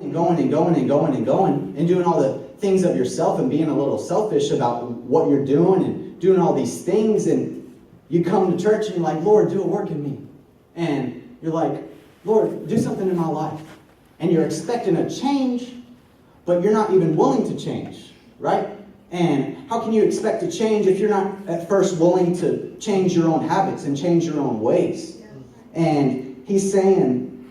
and going and going and going and going and doing all the things of yourself and being a little selfish about what you're doing and doing all these things, and you come to church and you're like, Lord, do a work in me. And you're like, Lord, do something in my life. And you're expecting a change, but you're not even willing to change, right? And how can you expect to change if you're not at first willing to change your own habits and change your own ways? And he's saying,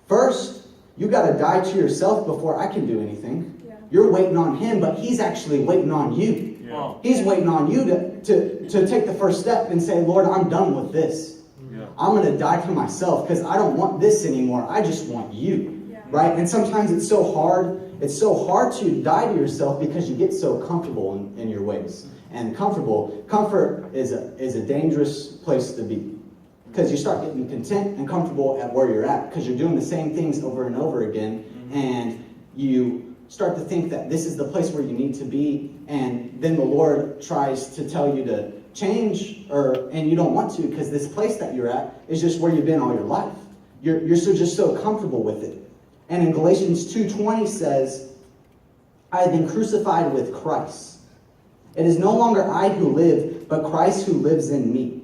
first, you got to die to yourself before I can do anything. You're waiting on him, but he's actually waiting on you. Yeah. He's waiting on you to take the first step and say, Lord, I'm done with this. Yeah. I'm going to die to myself because I don't want this anymore. I just want you. Yeah. Right? And sometimes it's so hard. It's so hard to die to yourself because you get so comfortable in your ways. And comfort is a dangerous place to be. Because you start getting content and comfortable at where you're at. Because you're doing the same things over and over again. Mm-hmm. And you start to think that this is the place where you need to be, and then the Lord tries to tell you to change, and you don't want to, because this place that you're at is just where you've been all your life. You're just so comfortable with it. And in Galatians 2:20 says, I have been crucified with Christ. It is no longer I who live, but Christ who lives in me.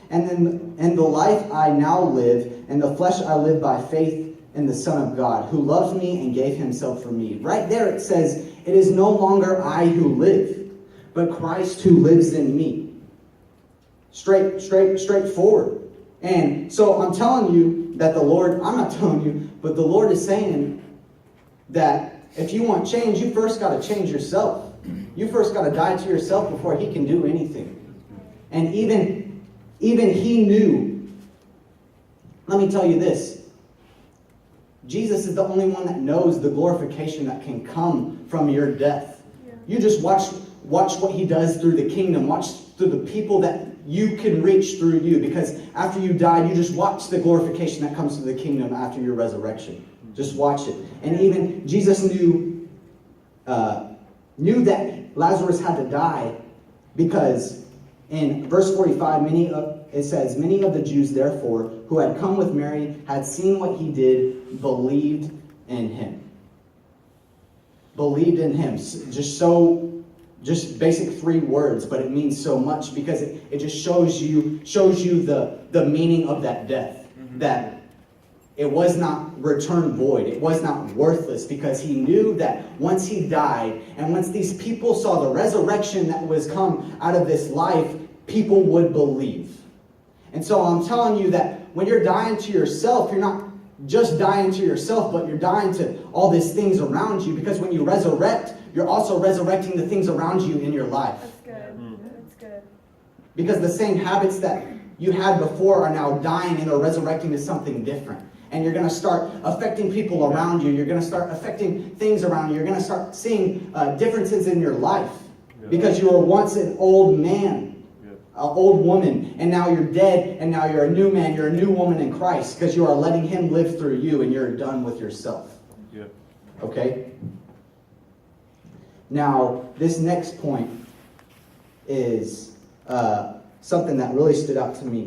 And the life I now live, in the flesh I live by faith in the Son of God, who loved me and gave himself for me. Right there it says, it is no longer I who live, but Christ who lives in me. Straightforward. And so I'm telling you that I'm not telling you, but the Lord is saying that if you want change, you first got to change yourself. You first got to die to yourself before he can do anything. And even he knew, let me tell you this, Jesus is the only one that knows the glorification that can come from your death. Yeah. You just watch what he does through the kingdom. Watch through the people that you can reach through you. Because after you die, you just watch the glorification that comes through the kingdom after your resurrection. Just watch it. And even Jesus knew that Lazarus had to die, because in verse 45, it says, many of the Jews, therefore, who had come with Mary, had seen what he did, believed in him. Believed in him. Just basic 3 words, but it means so much, because it just shows you the meaning of that death. Mm-hmm. That it was not returned void. It was not worthless, because he knew that once he died, and once these people saw the resurrection that was come out of this life, people would believe. And so I'm telling you that when you're dying to yourself, you're not just dying to yourself, but you're dying to all these things around you. Because when you resurrect, you're also resurrecting the things around you in your life. That's good. That's good. Because the same habits that you had before are now dying, and they're resurrecting to something different. And you're going to start affecting people around you. You're going to start affecting things around you. You're going to start seeing differences in your life. Because you were once an old man. An old woman, and now you're dead, and now you're a new man, you're a new woman in Christ, because you are letting him live through you, and you're done with yourself. Yeah. Okay? Now, this next point is something that really stood out to me.